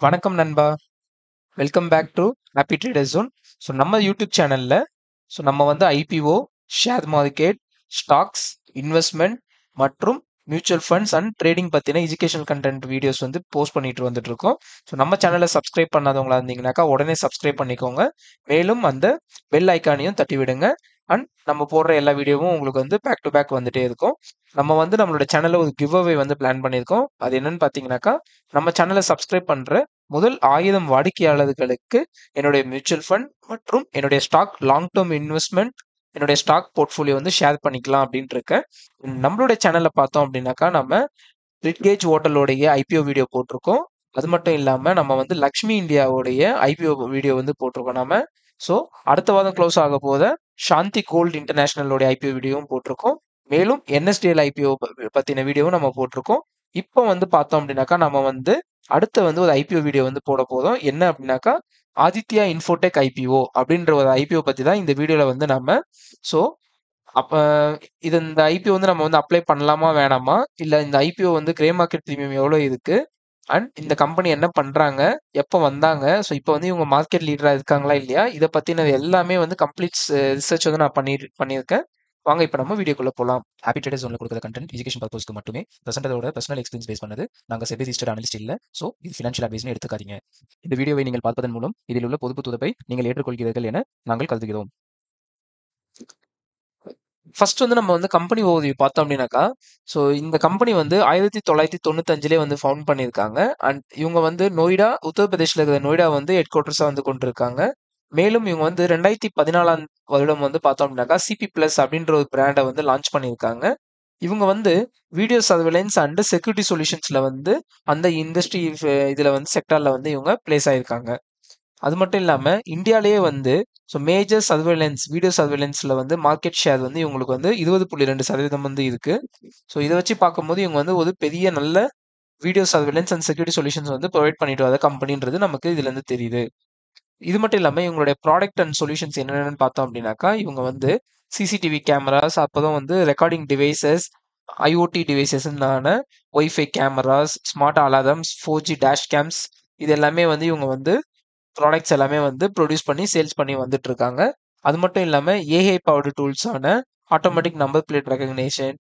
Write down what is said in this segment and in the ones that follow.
வணக்கம் நண்பா. Welcome back to happy trader zone. So நம்ம யூடியூப் சேனல்ல நம்ம வந்து IPO, share market, stocks, investment மற்றும் மியூச்சுவல் ஃபண்ட்ஸ் அண்ட் ட்ரேடிங் பத்தின எஜுகேஷனல் கண்டென்ட் வீடியோஸ் வந்து போஸ்ட் பண்ணிட்டு வந்துட்டு இருக்கோம். ஸோ நம்ம சேனலை சப்ஸ்கிரைப் பண்ணாதவங்களா இருந்தீங்கன்னாக்கா உடனே சப்ஸ்கிரைப் பண்ணிக்கோங்க. மேலும் அந்த பெல் ஐக்கானையும் தட்டி விடுங்க. அண்ட் நம்ம போடுற எல்லா வீடியோவும் உங்களுக்கு வந்து பேக் டு பேக் வந்துட்டே இருக்கும். நம்ம வந்து நம்மளோட சேனல்ல ஒரு கிவ் அவே வந்து பிளான் பண்ணியிருக்கோம். அது என்னன்னு பார்த்தீங்கன்னாக்கா, நம்ம சேனலை சப்ஸ்கிரைப் பண்ற முதல் 1000 வாடிக்கையாளர்களுக்கு என்னுடைய மியூச்சுவல் ஃபண்ட் மற்றும் என்னுடைய ஸ்டாக் லாங் டேர்ம் இன்வெஸ்ட்மெண்ட், என்னுடைய ஸ்டாக் போர்ட்ஃபோலியோ வந்து ஷேர் பண்ணிக்கலாம் அப்படின்ட்டு இருக்கேன். நம்மளுடைய சேனல்ல பார்த்தோம் அப்படின்னாக்கா, நம்ம பிரிட்கேஜ் ஹோட்டலோடைய ஐபிஓ வீடியோ போட்டிருக்கோம். அது மட்டும் இல்லாம நம்ம வந்து லக்ஷ்மி இந்தியாவுடைய ஐபிஓ வீடியோ வந்து போட்டிருக்கோம் நம்ம. ஸோ அடுத்த வாரம் க்ளோஸ் ஆக போத சாந்தி கோல்ட் இன்டர்நேஷனலோட ஐபிஓ வீடியோவும் போட்டிருக்கோம். மேலும் என்எஸ்டிஎல் ஐபிஓ பத்தின வீடியோவும் நம்ம போட்டிருக்கோம். இப்போ வந்து பார்த்தோம் அப்படின்னாக்கா, நம்ம வந்து அடுத்து வந்து ஒரு ஐபிஓ வீடியோ வந்து போட போதும். என்ன அப்படின்னாக்கா, ஆதித்யா இன்ஃபோடெக் ஐபிஓ அப்படின்ற ஒரு ஐபிஓ பத்தி தான் இந்த வீடியோல வந்து நம்ம. ஸோ அப்ப இந்த ஐபிஓ வந்து நம்ம வந்து அப்ளை பண்ணலாமா வேணாமா, இல்ல இந்த ஐபிஓ வந்து கிரே மார்க்கெட் பிரீமியம் எவ்வளவு இருக்கு, அண்ட் இந்த கம்பெனி என்ன பண்றாங்க, எப்போ வந்தாங்க, ஸோ இப்போ வந்து இவங்க மார்க்கெட் லீடரா இருக்காங்களா இல்லையா, இதை பத்தினது எல்லாமே வந்து கம்ப்ளீட் ரிசர்ச் வந்து நான் பண்ணியிருக்கேன். வாங்க இப்போ நம்ம வீடியோக்குள்ள போலாம். ஹாப்பி ட்ரேடர் ஜோன்ல கொடுக்குற கண்டென்ட் எஜுகேஷன் பர்பஸ்க்கு மட்டுமே, பிரசன்டரோட பர்சனல் எக்ஸ்பீரியன்ஸ் பேஸ் பண்ணது. நாங்கள் செபி ரிஜிஸ்டர்ட் அனலிஸ்ட் இல்ல. ஸோ இது ஃபினான்ஷியல் அட்வைஸ்னு எடுத்துக்காதீங்க. இந்த வீடியோவை நீங்கள் பார்ப்பதன் மூலம் இதில் உள்ள பொதுப்பு துதப்பை நீங்கள் ஏற்றுக்கொள்கிறீர்கள் என நாங்கள் கருதுகிறோம். ஃபர்ஸ்ட் வந்து நம்ம வந்து கம்பெனி ஓவர்வியூ பார்த்தோம் அப்படின்னாக்கா, ஸோ இந்த கம்பெனி வந்து 1995 வந்து ஃபவுண்ட் பண்ணியிருக்காங்க. அண்ட் இவங்க வந்து நொய்டா, உத்தரப்பிரதேஷ்ல இருக்கிற நொய்டா வந்து ஹெட் குவார்ட்டர்ஸா வந்து கொண்டிருக்காங்க. மேலும் இவங்க வந்து 2014 வருடம் வந்து பார்த்தோம் அப்படின்னாக்கா, சிபி பிளஸ் அப்படின்ற ஒரு பிராண்டை வந்து லான்ச் பண்ணியிருக்காங்க. இவங்க வந்து வீடியோ சர்வேலன்ஸ் அண்ட் செக்யூரிட்டி சொல்யூஷன்ஸ்ல வந்து அந்த இண்டஸ்ட்ரி இதுல வந்து செக்டார்ல வந்து இவங்க பிளேஸ் ஆயிருக்காங்க. அது மட்டும் இல்லாம இந்தியாலயே வந்து மேஜர் சர்வேலன்ஸ் வீடியோ சர்வேலன்ஸ்ல வந்து மார்க்கெட் ஷேர் வந்து இவங்களுக்கு வந்து 20.2% வந்து இருக்கு. ஸோ இதை வச்சு பார்க்கும்போது இவங்க வந்து ஒரு பெரிய நல்ல video surveillance and security solutions வந்து ப்ரொவைட் பண்ணிட்டு வர கம்பெனின்றது நமக்கு இதுல இருந்து தெரியுது. இது மட்டும் இல்லாம இவங்களுடைய ப்ராடக்ட் அண்ட் சொல்யூஷன்ஸ் என்னென்னு பார்த்தோம் அப்படின்னாக்கா, இவங்க வந்து சிசிடிவி கேமராஸ், அப்பதான் வந்து ரெக்கார்டிங் டிவைசஸ், ஐஓடி டிவைசஸ்னான wifi cameras, smart alarms, 4G dash cams, இது எல்லாமே வந்து இவங்க வந்து ப்ராடக்ட்ஸ் எல்லாமே வந்து ப்ரொடியூஸ் பண்ணி சேல்ஸ் பண்ணி வந்துட்டு இருக்காங்க. அது மட்டும் இல்லாம ஏஐ பவர்டு டூல்ஸான automatic number plate recognition,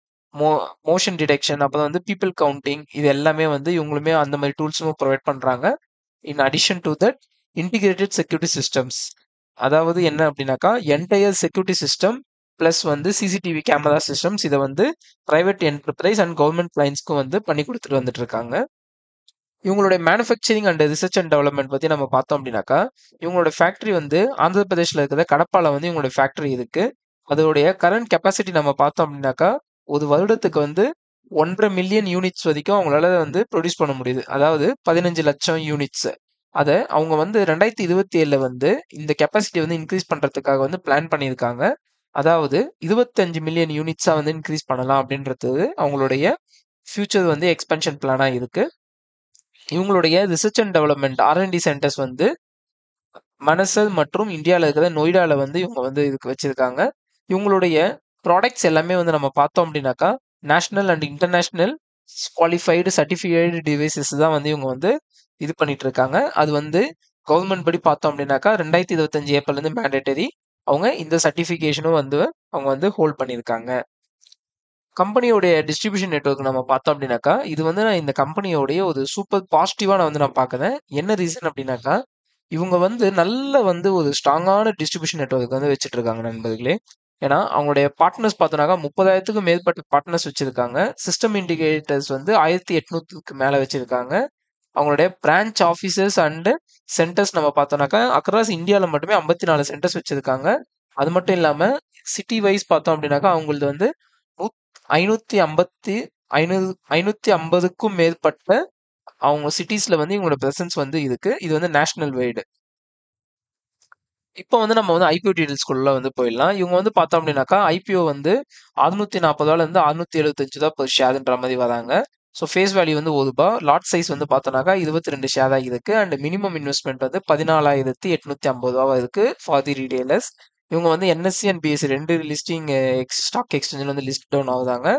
motion detection, அப்புறம் வந்து பீப்புள் கவுண்டிங், இது எல்லாமே வந்து இவங்களுமே அந்த மாதிரி டூல்ஸும் ப்ரொவைட் பண்றாங்க. In addition to that integrated security systems, அதாவது என்ன அப்படின்னாக்கா என்டையர் செக்யூரிட்டி சிஸ்டம் பிளஸ் வந்து சிசிடிவி கேமரா சிஸ்டம்ஸ், இதை வந்து பிரைவேட் என்டர்பிரைஸ் அண்ட் கவர்மெண்ட் கிளைண்ட்ஸ்க்கும் வந்து பண்ணி கொடுத்துட்டு வந்துட்டு இருக்காங்க. இவங்களுடைய manufacturing and research and development பத்தி நம்ம பார்த்தோம் அப்படின்னாக்கா, இவங்களோட ஃபேக்டரி வந்து ஆந்திர பிரதேஷ்ல இருக்கிற கடப்பால வந்து இவங்களோட ஃபேக்டரி இருக்கு. அதோடைய கரண்ட் கெப்பாசிட்டி நம்ம பார்த்தோம் அப்படின்னாக்கா, ஒரு வருடத்துக்கு வந்து 1.5 மில்லியன் யூனிட்ஸ் வரைக்கும் அவங்களால வந்து ப்ரொடியூஸ் பண்ண முடியுது. அதாவது 15 லட்சம் யூனிட்ஸ். அதை அவங்க வந்து 2027 வந்து இந்த கெப்பாசிட்டி வந்து இன்க்ரீஸ் பண்றதுக்காக வந்து பிளான் பண்ணியிருக்காங்க. அதாவது 25 மில்லியன் யூனிட்ஸா வந்து இன்க்ரீஸ் பண்ணலாம் அப்படின்றது அவங்களுடைய ஃபியூச்சர் வந்து எக்ஸ்பென்ஷன் பிளானா இருக்கு. இவங்களுடைய research and development R&D centres வந்து மனசல் மற்றும் இந்தியாவில் இருக்கிற நொய்டால வந்து இவங்க வந்து இதுக்கு வச்சிருக்காங்க. இவங்களுடைய ப்ராடக்ட்ஸ் எல்லாமே வந்து நம்ம பார்த்தோம் அப்படின்னாக்கா, national and international qualified certified devices தான் வந்து இவங்க வந்து இது பண்ணிட்டு இருக்காங்க. அது வந்து கவர்மெண்ட் படி பார்த்தோம் அப்படின்னாக்கா 2025 ஏப்ரல் இருந்து மேண்டேட்டரி. அவங்க இந்த சர்டிஃபிகேஷனும் வந்து அவங்க வந்து ஹோல்ட் பண்ணியிருக்காங்க. கம்பெனியோடைய டிஸ்ட்ரிபியூஷன் நெட்வொர்க் நம்ம பார்த்தோம் அப்படின்னாக்கா, இது வந்து நான் இந்த கம்பெனியோடைய ஒரு சூப்பர் பாசிட்டிவா நான் வந்து நான் பார்க்குறேன். என்ன ரீசன் அப்படின்னாக்கா, இவங்க வந்து நல்ல வந்து ஒரு ஸ்ட்ராங்கான டிஸ்ட்ரிபியூஷன் நெட்வொர்க் வந்து வச்சுட்டு இருக்காங்க நண்பர்களே. ஏன்னா அவங்களுடைய பார்ட்னர்ஸ் பார்த்தோம்னாக்கா 30,000க்கும் மேற்பட்ட பார்ட்னர்ஸ் வச்சிருக்காங்க. சிஸ்டம் இண்டிகேட்டர்ஸ் வந்து 1800க்கு மேல வச்சிருக்காங்க. அவங்களுடைய பிரான்ச் ஆஃபீஸர்ஸ் அண்ட் சென்டர்ஸ் நம்ம பார்த்தோம்னாக்கா அக்ராஸ் இந்தியாவில் மட்டுமே 54 சென்டர்ஸ் வச்சிருக்காங்க. அது மட்டும் இல்லாம சிட்டி வைஸ் பார்த்தோம் அப்படின்னாக்கா அவங்களது வந்து 550 550க்கும் மேற்பட்ட அவங்க சிட்டிஸ்ல வந்து இவங்களோட பிரசன்ஸ் வந்து இருக்கு. இது வந்து நேஷனல் வைடு. இப்போ வந்து நம்ம வந்து ஐபிஓ டீடைல்ஸ்குள்ள வந்து போயிடலாம். இவங்க வந்து பார்த்தோம் அப்படின்னாக்கா ஐபிஓ வந்து 640 இருந்து 675 தான் பெர் ஷேர்ன்ற மாதிரி வராங்க. ஸோ ஃபேஸ் வேல்யூ வந்து ₹1. லாட் சைஸ் வந்து பார்த்தோம்னாக்கா 22 ஷேர் தான் இருக்கு. அண்ட் மினிமம் இன்வெஸ்ட்மெண்ட் வந்து ₹14,850 இருக்கு ஃபார் தி ரீடெய்லர்ஸ். இவங்க வந்து NSE and BSE 2 listing stock எக்ஸ்சேஞ்சில் வந்து லிஸ்ட் டவுன் ஆகுதாங்க.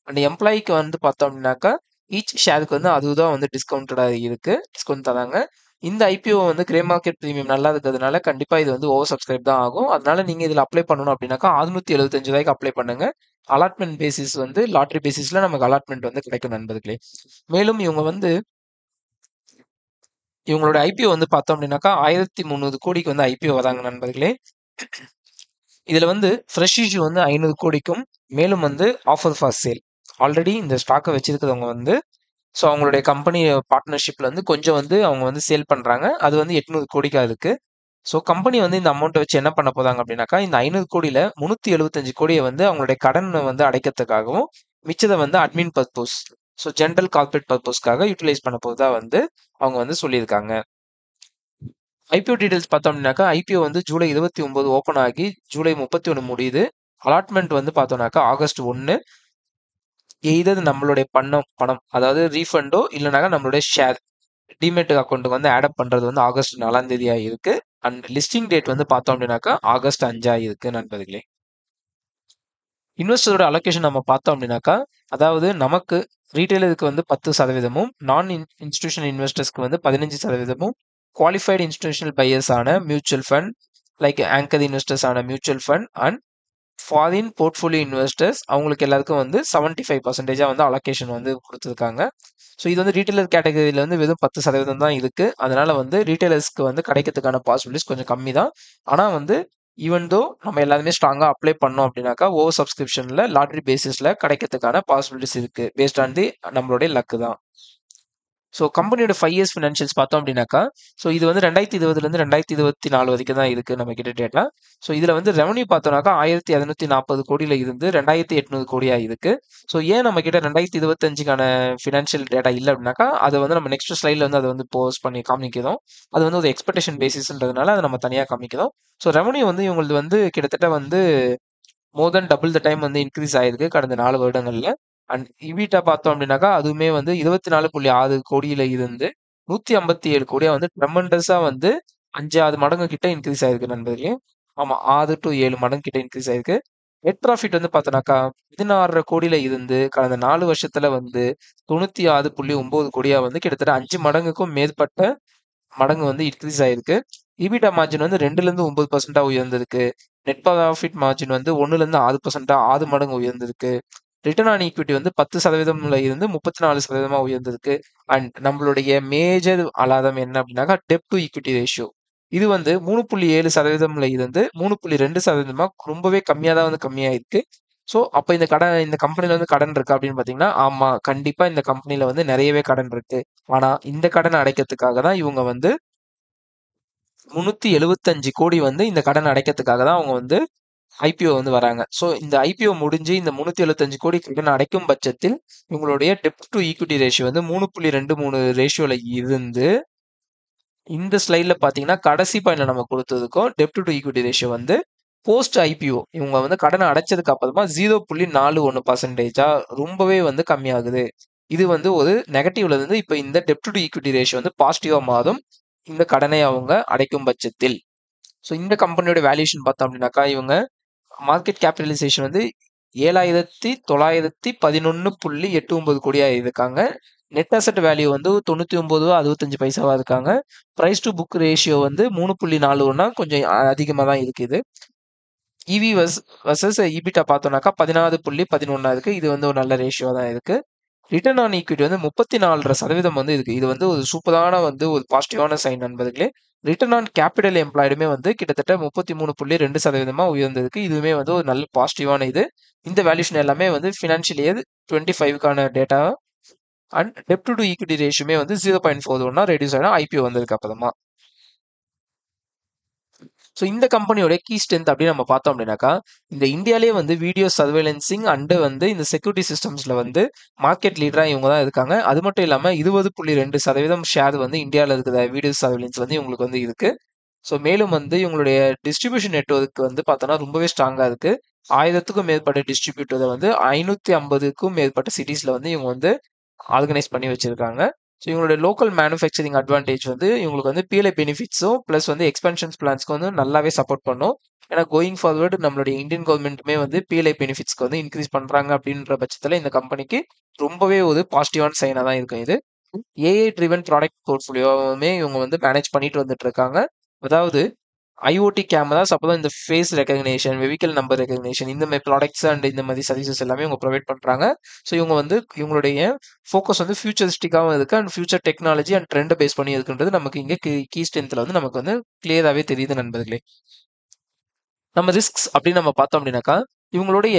அண்ட் எம்ப்ளாய்க்கு வந்து பார்த்தோம் அப்படின்னாக்கா ஈச் ஷேருக்கு வந்து அதுதான் வந்து டிஸ்கவுண்டடாக இருக்கு, டிஸ்கவுண்ட் தராங்க. இந்த ஐபிஓ வந்து கிரே மார்க்கெட் பிரீமியம் நல்லா இருக்கிறதுனால கண்டிப்பா இது வந்து ஓவர் சப்ஸ்கிரைப் தான் ஆகும். அதனால நீங்க இதுல அப்ளை பண்ணணும் அப்படின்னாக்கா 675 ரூபாய்க்கு அப்ளை பண்ணுங்க. அலாட்மெண்ட் பேசிஸ் வந்து லாட்டரி பேசிஸ்ல நமக்கு அலாட்மெண்ட் வந்து கிடைக்கும் நண்பர்களே. மேலும் இவங்களோட ஐபிஓ வந்து பார்த்தோம் அப்படின்னாக்கா 1300 கோடிக்கு வந்து ஐபிஓ வராங்க நண்பர்களே. இதுல வந்து ஃப்ரெஷ் இஷ்யூ வந்து 500 கோடிக்கும் மேலும் வந்து ஆஃபர் ஃபார் சேல் ஆல்ரெடி இந்த ஸ்டாக்கை வச்சிருக்கிறவங்க வந்து ஸோ அவங்களுடைய கம்பெனி பார்ட்னர்ஷிப்ல வந்து கொஞ்சம் வந்து அவங்க வந்து சேல் பண்றாங்க. அது வந்து 800 கோடிக்கா இருக்கு. ஸோ கம்பெனி வந்து இந்த அமௌண்ட்டை வச்சு என்ன பண்ண போதாங்க அப்படின்னாக்கா இந்த 500 கோடியில 375 கோடியை வந்து அவங்களுடைய கடன் வந்து அடைக்கிறதுக்காகவும் மிச்சதை வந்து admin purpose so general corporate பர்பஸ்க்காக யூட்டிலைஸ் பண்ண போதா வந்து அவங்க வந்து சொல்லியிருக்காங்க. ஐபிஓ டீடைல்ஸ் பார்த்தோம் அப்படின்னாக்கா ஐபிஓ வந்து ஜூலை 29 ஓப்பன் ஆகி ஜூலை 31 முடியுது. அலாட்மெண்ட் வந்து பார்த்தோம்னாக்கா ஆகஸ்ட் 1. எய்தது நம்மளுடைய பணம் அதாவது ரீஃபண்டோ இல்லைனாக்கா நம்மளுடைய ஷேர் டிமெட் அக்கௌண்ட்டுக்கு வந்து ஆட் பண்றது வந்து ஆகஸ்ட் 4ஆம் தேதியா இருக்கு. அண்ட் லிஸ்டிங் டேட் வந்து பார்த்தோம் அப்படின்னாக்கா ஆகஸ்ட் 5 இருக்கு நண்பர்களே. இன்வெஸ்டரோட அலோகேஷன் நம்ம பார்த்தோம் அப்படின்னாக்கா அதாவது நமக்கு ரீட்டைலருக்கு வந்து 10%, நான் இன்ஸ்டிடியூஷனல் இன்வெஸ்டர்ஸ்க்கு வந்து 15%, குவாலிஃபைடு இன்ஸ்டிடியூஷனல் பையர்ஸ் ஆன mutual fund like anchor investors ஆன mutual fund and foreign portfolio investors அவங்களுக்கு எல்லாருக்கும் வந்து 75% வந்து அலோகேஷன் வந்து கொடுத்துருக்காங்க. ஸோ இது வந்து ரீட்டைலர் கேட்டகரியில் வந்து வெறும் 10% தான் இருக்கு. அதனால வந்து ரீட்டைலர்ஸ்க்கு வந்து கிடைக்கிறதுக்கான பாசிபிலிட்டிஸ் கொஞ்சம் கம்மி தான். ஆனால் வந்து ஈவன் தோ நம்ம எல்லாருமே ஸ்ட்ராங்காக அப்ளை பண்ணோம் அப்படின்னாக்கா ஓவர் சப்ஸ்கிரிப்ஷனில் லாட்ரி பேசிஸில் கிடைக்கிறதுக்கான பாசிபிலிட்டிஸ் இருக்கு. பேஸ்ட் ஆன் தி நம்மளுடைய லக்கு தான். ஸோ கம்பெனியோட 5 இயர்ஸ் ஃபினான்ஷியல்ஸ் பார்த்தோம் அப்படின்னாக்கா ஸோ இது வந்து 2020 2024 வரைக்கும் தான் இருக்கு நம்ம கிட்ட டேட்டா. ஸோ இதுல வந்து ரெவன்யூ பார்த்தோம்னாக்கா 1240 கோடியில இருந்து 2800 கோடியா இருக்கு. ஸோ ஏன் நம்ம கிட்ட 2025க்கான ஃபினான்ஷியல் டேட்டா இல்லை அப்படின்னாக்கா அதை வந்து நம்ம நெக்ஸ்ட் ஸ்லைட்ல வந்து அதை வந்து போஸ்ட் பண்ணி காமிக்கிறோம். அது வந்து ஒரு எக்ஸ்பெக்டேஷன் பேசிஸ்ன்றதுனால அதை நம்ம தனியாக காமிக்கிறோம். ஸோ ரெவன்யூ வந்து இவங்களுக்கு வந்து கிட்டத்தட்ட வந்து மோர் தென் டபுள் த டைம் வந்து இன்க்ரீஸ் ஆயிருக்கு கடந்த 4 வருடங்கள்ல. அண்ட் இபிட்டா பார்த்தோம் அப்படின்னாக்கா அதுவுமே வந்து 24.6 கோடியில இருந்து 157 கோடியா வந்து ட்ரெமண்டஸா வந்து 5 மடங்கு கிட்ட இன்க்ரீஸ் ஆயிருக்கு நண்பர்களே. ஆமா 6 to 7 மடங்கு கிட்ட இன்க்ரீஸ் ஆயிருக்கு. நெட் ப்ராஃபிட் வந்து பார்த்தோன்னாக்கா 16 கோடியில இருந்து கடந்த 4 வருஷத்துல வந்து 96.9 கோடியா வந்து கிட்டத்தட்ட 5 மடங்குக்கும் மேற்பட்ட மடங்கு வந்து இன்க்ரீஸ் ஆயிருக்கு. இபிட்டா மார்ஜின் வந்து 2ல இருந்து 9% உயர்ந்திருக்கு. நெட் ப்ராஃபிட் மார்ஜின் வந்து 1ல இருந்து 6% 6 மடங்கு உயர்ந்திருக்கு. ரிட்டர்ன் ஆன் ஈக்விட்டி வந்து 10%ல இருந்து 34% உயர்ந்திருக்கு. அண்ட் நம்மளுடைய மேஜர் அலாரம் என்ன அப்படின்னாக்கா டெப் டு ஈக்விட்டி ரேஷியோ இது வந்து 3.7%ல இருந்து 3.2% ரொம்பவே கம்மியா தான் வந்து கம்மியாயிருக்கு. ஸோ அப்போ இந்த கம்பெனில வந்து கடன் இருக்கு அப்படின்னு பாத்தீங்கன்னா ஆமா கண்டிப்பா இந்த கம்பெனில வந்து நிறையவே கடன் இருக்கு. ஆனா இந்த கடனை அடைக்கிறதுக்காக தான் இவங்க வந்து 375 கோடி வந்து இந்த கடன் அடைக்கிறதுக்காக தான் அவங்க வந்து ஐபிஓ வந்து வராங்க. ஸோ இந்த ஐபிஓ முடிஞ்சு இந்த 375 கோடி கடன் அடைக்கும் பட்சத்தில் இவங்களுடைய டெப்ட் டு ஈக்விட்டி ரேஷியோ வந்து 3.23 ரேஷியோல இருந்து இந்த ஸ்லைட்ல பாத்தீங்கன்னா கடைசி பாயிண்ட்ல நம்ம கொடுத்ததுக்கும் டெப்ட் டு ஈக்விட்டி ரேஷியோ வந்து போஸ்ட் ஐபிஓ இவங்க வந்து கடனை அடைச்சதுக்கு அப்புறமா 0.41% ரொம்பவே வந்து கம்மியாகுது. இது வந்து ஒரு நெகட்டிவ்ல இருந்து இப்ப இந்த டெப்ட் டு ஈக்விட்டி ரேஷியோ வந்து பாசிட்டிவா மாறும் இந்த கடனை அவங்க அடைக்கும் பட்சத்தில். ஸோ இந்த கம்பெனியோட வேல்யூஷன் பார்த்தோம் அப்படின்னாக்கா இவங்க மார்க்கெட் கேபிட்டலைசேஷன் வந்து 7,911.89 கோடியா இருக்காங்க. நெட் அசெட் வேல்யூ வந்து 99.65 இருக்காங்க. பிரைஸ் டு புக் ரேஷியோ வந்து 3.41 கொஞ்சம் அதிகமாக தான் இருக்குது. இவி வர்சஸ் இபிட்டா பார்த்தோம்னாக்கா 16.11 இருக்கு. இது வந்து ஒரு நல்ல ரேஷியோ தான் இருக்கு. ரிட்டர்ன் ஆன் ஈக்விட்டி வந்து 34% வந்து இருக்கு. இது வந்து ஒரு சூப்பரான வந்து ஒரு பாசிட்டிவான சைன் நண்பர்களே. ரிட்டர்ன் ஆன் கேபிட்டல் எம்ப்ளாய்டுமே வந்து கிட்டத்தட்ட 33.2% உயர்ந்திருக்கு. இதுவுமே வந்து ஒரு நல்ல பாசிட்டிவான இது. இந்த வேல்யூஷன் எல்லாமே வந்து ஃபினான்ஷியல் இயர் 25க்கான டேட்டா அண்ட் டெப்ட் டு ஈக்விட்டி ரேஷியோமே வந்து 0.41 ரெடியூஸ் ஆனா ஐபிஓ வந்ததுக்கு அப்புறமா. ஸோ இந்த கம்பெனியோட கீ ஸ்ட்ரென்த் அப்படின்னு நம்ம பார்த்தோம் அப்படின்னாக்கா இந்த இந்தியாலே வந்து வீடியோ சர்வேலன்சிங் அண்டு வந்து இந்த செக்யூரிட்டி சிஸ்டம்ஸ்ல வந்து மார்க்கெட் லீடரா இவங்க தான் இருக்காங்க. அது மட்டும் இல்லாம 20.2% ஷேர் வந்து இந்தியாவில் இருக்கிற வீடியோ சர்வேலன்ஸ் வந்து இவங்களுக்கு வந்து இருக்கு. ஸோ மேலும் வந்து இவங்களுடைய டிஸ்ட்ரிபியூஷன் நெட்வொர்க் வந்து பார்த்தோன்னா ரொம்பவே ஸ்ட்ராங்கா இருக்கு. 1000க்கும் மேற்பட்ட டிஸ்ட்ரிபியூட்டரை வந்து 550க்கும் மேற்பட்ட சிட்டிஸ்ல வந்து இவங்க வந்து ஆர்கனைஸ் பண்ணி வச்சிருக்காங்க. ஸோ இவங்களுடைய லோக்கல் மேனுஃபேக்சரிங் அட்வான்டேஜ் வந்து இவங்களுக்கு வந்து பிஎல்ஐ பெனிஃபிட்ஸும் ப்ளஸ் வந்து எக்ஸ்பென்ஷன்ஸ் பிளான்ஸ்க்கு வந்து நல்லாவே சப்போர்ட் பண்ணும். ஏன்னா கோயிங் ஃபார்வர்டு நம்மளுடைய இந்தியன் கவர்மெண்ட்டுமே வந்து பிஎல்ஐ பெனிஃபிட்ஸ்க்கு வந்து இன்க்ரீஸ் பண்றாங்க அப்படின்ற பட்சத்தில் இந்த கம்பெனிக்கு ரொம்பவே ஒரு பாசிட்டிவான சைனாக தான் இருக்கும் இது. ஏஐ ட்ரிவன் ப்ராடக்ட் போர்ட்ஃபோலியோவுமே இவங்க வந்து மேனேஜ் பண்ணிட்டு வந்துட்டு இருக்காங்க. அதாவது ஐஓடி கேமராஸ், அப்பதான் இந்த face recognition, vehicle number recognition, இந்த மாதிரி ப்ராடக்ட்ஸ் அண்ட் இந்த மாதிரி சர்வீசஸ் எல்லாமே இவங்க ப்ரொவைட் பண்றாங்க. ஸோ இவங்க வந்து இவங்களுடைய ஃபோக்கஸ் வந்து ஃபியூச்சரிஸ்டிக்காகவும் இருக்கு அண்ட் ஃபியூச்சர் டெக்னாலஜி அண்ட் ட்ரெண்டை பேஸ் பண்ணி இருக்குன்றது நமக்கு இங்கே கீ ஸ்ட்ரென்த்ல வந்து நமக்கு வந்து கிளியராகவே தெரியுது நண்பர்களே. நம்ம ரிஸ்க்ஸ் அப்படின்னு நம்ம பார்த்தோம் அப்படின்னாக்கா, இவங்களுடைய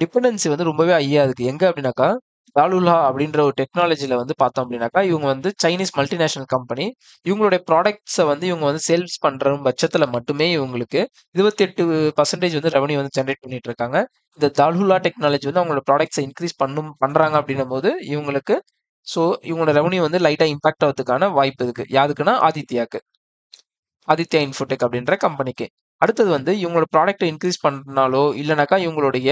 டிபெண்டன்சி வந்து ரொம்பவே ஹையா இருக்கு. எங்க அப்படின்னாக்கா, டாலுலா அப்படின்ற ஒரு டெக்னாலஜில வந்து பார்த்தோம் அப்படின்னாக்கா, இவங்க வந்து சைனீஸ் மல்டிநேஷனல் கம்பெனி. இவங்களுடைய ப்ராடக்ட்ஸை வந்து இவங்க வந்து சேல்ஸ் பண்ற பட்சத்துல மட்டுமே இவங்களுக்கு 28% வந்து ரெவன்யூ வந்து ஜென்ரேட் பண்ணிட்டு இருக்காங்க. இந்த டாலுலா டெக்னாலஜி வந்து அவங்களோட ப்ராடக்ட்ஸை இன்க்ரீஸ் பண்றாங்க அப்படின்னும் போது இவங்களுக்கு ஸோ இவங்களோட ரெவன்யூ வந்து லைட்டா இம்பாக்ட் ஆகிறதுக்கான வாய்ப்பு இருக்கு. யாருக்குன்னா ஆதித்யாக்கு, ஆதித்யா இன்ஃபோடெக் அப்படின்ற கம்பெனிக்கு. அடுத்தது வந்து இவங்களோட ப்ராடக்ட்டை இன்க்ரீஸ் பண்ணாலோ இல்லைனாக்கா இவங்களுடைய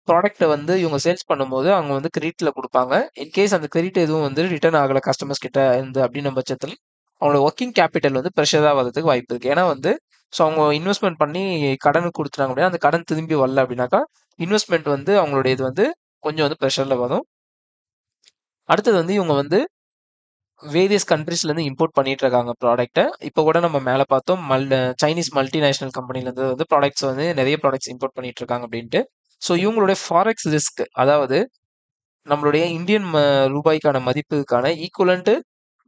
ப்ராடக்ட்டை வந்து இவங்க சேல்ஸ் பண்ணும்போது அவங்க வந்து கிரெடிட்ல கொடுப்பாங்க. இன்கேஸ் அந்த கிரெடிட் எதுவும் வந்து ரிட்டர்ன் ஆகல கஸ்டமர்ஸ் கிட்ட இருந்து அப்படின்னும் பட்சத்தில் அவங்களோட ஒர்க்கிங் கேபிட்டல் வந்து ப்ரெஷராக வரதுக்கு வாய்ப்பு இருக்கு. ஏன்னா வந்து ஸோ அவங்க இன்வெஸ்ட்மெண்ட் பண்ணி கடனுக்கு கொடுத்துட்டாங்க அப்படின்னா அந்த கடன் திரும்பி வரல அப்படின்னாக்கா இன்வெஸ்ட்மெண்ட் வந்து அவங்களுடைய இது வந்து கொஞ்சம் வந்து ப்ரெஷர்ல வரும். அடுத்தது வந்து இவங்க வந்து வேரியஸ் கண்ட்ரீஸ்ல இருந்து இம்போர்ட் பண்ணிட்டு இருக்காங்க ப்ராடக்ட்டை. இப்போ கூட நம்ம மேல பார்த்தோம் சைனீஸ் மல்டிநேஷனல் கம்பெனில இருந்து வந்து ப்ராடக்ட்ஸ் வந்து நிறைய ப்ராடக்ட்ஸ் இம்போர்ட் பண்ணிட்டு இருக்காங்க அப்படின்ட்டு. ஸோ இவங்களுடைய ஃபாரெக்ஸ் ரிஸ்க், அதாவது நம்மளுடைய இந்தியன் ரூபாய்க்கான மதிப்புக்கான equivalent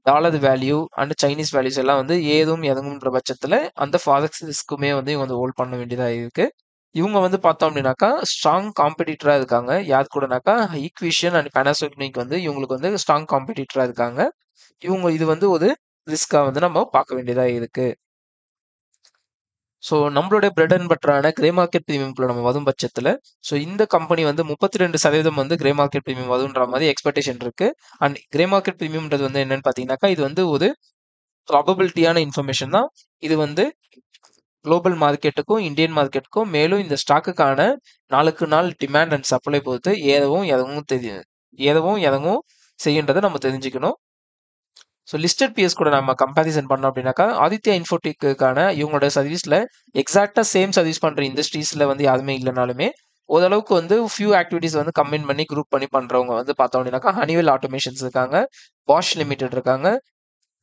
dollar value and Chinese values எல்லாம் வந்து ஏதும் எதுங்குன்ற பட்சத்துல அந்த ஃபாரெக்ஸ் ரிஸ்க்குமே வந்து இவங்க வந்து ஹோல்ட் பண்ண வேண்டியதா இருக்கு. இவங்க வந்து பார்த்தோம் அப்படின்னாக்கா ஸ்ட்ராங் காம்படிட்டரா இருக்காங்க. யார் கூடனாக்கா ஈக்விஷன் அண்ட் பேனாசோனிக் வந்து இவங்களுக்கு வந்து ஸ்ட்ராங் காம்படிட்டரா இருக்காங்க. இவங்க இது வந்து ஒரு ரிஸ்கா வந்து நம்ம பார்க்க வேண்டியதா இருக்கு. ஸோ நம்மளுடைய பிரெட் அண்ட் பட்டரான கிரே மார்க்கெட் ப்ரீமியம்குள்ள நம்ம வரும் பட்சத்துல ஸோ இந்த கம்பெனி வந்து 32% வந்து கிரே மார்க்கெட் ப்ரீமியம் வரும்ன்ற மாதிரி எக்ஸ்பெக்டேஷன் இருக்கு. அண்ட் கிரே மார்க்கெட் ப்ரீமியம்ன்றது வந்து என்னன்னு பார்த்தீங்கன்னாக்கா இது வந்து ஒரு ப்ராபபிலிட்டியான இன்ஃபர்மேஷன் தான். இது வந்து குளோபல் மார்க்கெட்டுக்கும் இந்தியன் மார்க்கெட்டுக்கும் மேலும் இந்த ஸ்டாக்குக்கான நாளுக்கு நாள் டிமாண்ட் அண்ட் சப்ளை பொறுத்து ஏதவும் இறங்கும் செய்யுன்றதை நம்ம தெரிஞ்சுக்கணும். ஸோ லிஸ்டட் பிஎஸ் கூட நம்ம கம்பேரிசன் பண்ணோம் அப்படின்னாக்கா ஆதித்யா இன்ஃபோடெக்குக்கான இவங்களோட சர்வீஸில் எக்ஸாக்டாக சேம் சர்வீஸ் பண்ணுற இண்டஸ்ட்ரீஸில் வந்து யாருமே இல்லைனாலுமே ஓரளவுக்கு வந்து ஃபியூ ஆக்டிவிட்டிஸ் வந்து கம்பைன் பண்ணி குரூப் பண்ணி பண்ணுறவங்க வந்து பார்த்தோம் அப்படின்னாக்கா ஹனிவெல் ஆட்டோமேஷன்ஸ் இருக்காங்க, பாஷ் லிமிடெட் இருக்காங்க,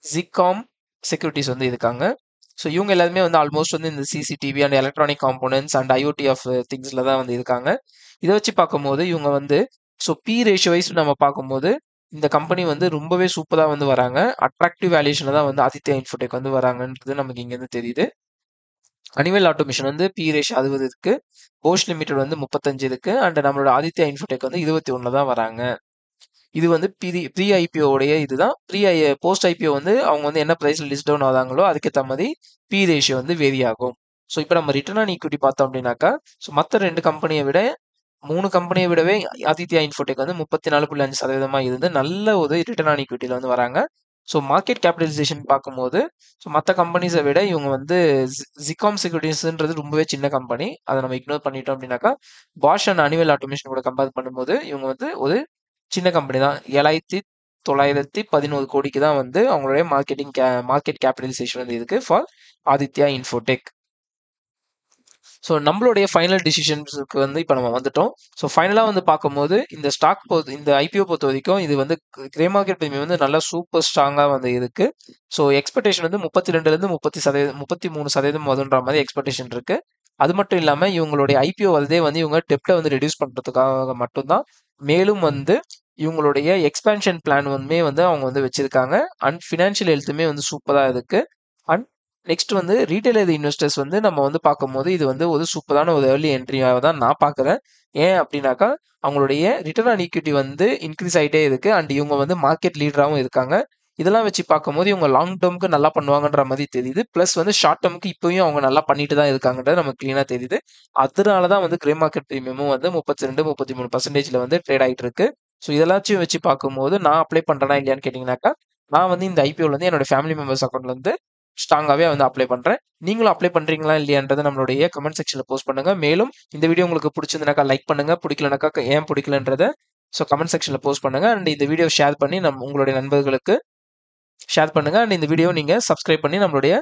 ஜிகாம் செக்யூரிட்டிஸ் வந்து இருக்காங்க. ஸோ இவங்க எல்லாருமே வந்து ஆல்மோஸ்ட் வந்து இந்த CCTV and electronic components and IoT of திங்ஸில் தான் வந்து இருக்காங்க. இதை வச்சு பார்க்கும்போது இவங்க வந்து ஸோ பி ரேஷியோ வைஸ் நம்ம பார்க்கும்போது இந்த கம்பெனி வந்து ரொம்பவே சூப்பராக வந்து வராங்க. அட்ராக்டிவ் வேல்யூஷனில் தான் வந்து ஆதித்யா இன்ஃபோடெக் வந்து வராங்கன்றது நமக்கு இங்கேருந்து தெரியுது. ஹனிவெல் ஆட்டோமேஷன் வந்து பி ரேஷியோ 60 இருக்கு, போஷ் லிமிடெட் வந்து 35 இருக்கு அண்ட் நம்மளோட ஆதித்யா இன்ஃபோடெக் வந்து 21 தான் வராங்க. இது வந்து ப்ரீ ஐபிஓ உடைய இதுதான். போஸ்ட் ஐபிஓ வந்து அவங்க வந்து என்ன பிரைஸ்ல லிஸ்ட் டவுன் ஆகுதாங்களோ அதுக்கேற்ற மாதிரி பி ரேஷியோ வந்து வேரி ஆகும். ஸோ இப்போ நம்ம ரிட்டர்ன் ஆன் ஈக்விட்டி பார்த்தோம் அப்படின்னாக்கா ஸோ மற்ற 2 கம்பெனியை விட 3 கம்பெனியை விடவே ஆதித்யா இன்ஃபோடெக் வந்து 34.5% இருந்து நல்ல ஒரு ரிட்டர்ன் ஆன் ஈக்விட்டியில் வந்து வராங்க. ஸோ மார்க்கெட் கேபிட்டலைசேஷன் பார்க்கும்போது ஸோ மற்ற கம்பெனிஸை விட இவங்க வந்து ஜிகாம் செக்யூரிட்டிஸ்ன்றது ரொம்பவே சின்ன கம்பெனி. அதை நம்ம இக்னோர் பண்ணிட்டோம் அப்படின்னாக்கா பாஷ் அண்ட் ஹனிவெல் ஆட்டோமேஷன் கூட கம்பேர் பண்ணும்போது இவங்க வந்து ஒரு சின்ன கம்பெனி தான். 7,911 கோடிக்கு தான் வந்து அவங்களுடைய மார்க்கெட் கேபிட்டலைசேஷன் வந்து இருக்கு ஃபார் ஆதித்யா இன்ஃபோடெக். ஸோ நம்மளுடைய ஃபைனல் டிசிஷன்ஸுக்கு வந்து இப்போ நம்ம வந்துட்டோம். ஸோ ஃபைனலாக வந்து பார்க்கும்போது இந்த ஐபிஓ பொறுத்த வரைக்கும் இது வந்து கிரே மார்க்கெட் ப்ரீமியம் வந்து நல்லா சூப்பர் ஸ்ட்ராங்காக வந்து இருக்கு. ஸோ எக்ஸ்பெக்டேஷன் வந்து 32லேருந்து 33% வருன்ற மாதிரி எக்ஸ்பெக்டேஷன் இருக்கு. அது மட்டும் இல்லாமல் இவங்களுடைய ஐபிஓ வரதே வந்து இவங்க டெப்டை வந்து ரெடியூஸ் பண்ணுறதுக்காக மட்டும்தான். மேலும் வந்து இவங்களுடைய எக்ஸ்பேன்ஷன் பிளான் வந்து அவங்க வந்து வச்சிருக்காங்க அண்ட் ஃபினான்ஷியல் ஹெல்த்துமே வந்து சூப்பராக இருக்கு. அண்ட் நெக்ஸ்ட் வந்து ரீட்டைலர் இன்வெஸ்டர்ஸ் வந்து நம்ம வந்து பார்க்கும்போது இது வந்து ஒரு சூப்பரான ஒரு ஏர்லி என்ட்ரியாக தான் நான் பார்க்குறேன். ஏன் அப்படின்னாக்கா அவங்களுடைய ரிட்டர்ன் ஆன் ஈக்விட்டி வந்து இன்க்ரீஸ் ஆகிட்டே இருக்கு அண்ட் இவங்க வந்து மார்க்கெட் லீடராகவும் இருக்காங்க. இதெல்லாம் வச்சு பார்க்கும்போது இவங்க லாங் டேர்முக்கு நல்லா பண்ணுவாங்கன்ற மாதிரி தெரியுது. ப்ளஸ் வந்து ஷார்ட் டேர்முக்கு இப்போயும் அவங்க நல்லா பண்ணிட்டு தான் இருக்காங்கன்றது நமக்கு கிளீனாக தெரியுது. அதனால தான் வந்து கிரே மார்க்கெட் ப்ரீமியமும் வந்து 32-33% வந்து ட்ரேட் ஆகிட்டு இருக்கு. ஸோ இதெல்லாச்சும் வச்சு பார்க்கும்போது நான் அப்ளை பண்ணுறேன்னா இல்லையான்னு கேட்டிங்கனாக்கா நான் வந்து இந்த ஐபிஓல இருந்து என்னோட ஃபேமிலி மெம்பர்ஸ் அக்கௌண்ட்ல இருந்து ஸ்ட்ராங்காகவே வந்து அப்ளை பண்ணுறேன். நீங்களும் அப்ளை பண்ணுறீங்களா இல்லையான்றதை நம்மளுடைய கமெண்ட் செக்ஷனில் போஸ்ட் பண்ணுங்க. மேலும் இந்த வீடியோ உங்களுக்கு பிடிச்சிருந்தாக்கா லைக் பண்ணுங்க, பிடிக்கலனாக்கா ஏன் பிடிக்கலன்றதை ஸோ கமெண்ட் செக்ஷனில் போஸ்ட் பண்ணுங்க அண்ட் இந்த வீடியோ ஷேர் பண்ணி உங்களுடைய நண்பர்களுக்கு ஷேர் பண்ணுங்க அண்ட் இந்த வீடியோ நீங்கள் சப்ஸ்கிரைப் பண்ணி நம்மளுடைய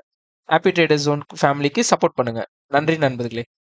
ஹாப்பி ட்ரேடர்ஸ் ஜோன் ஃபேமிலிக்கு சப்போர்ட் பண்ணுங்க. நன்றி நண்பர்களே.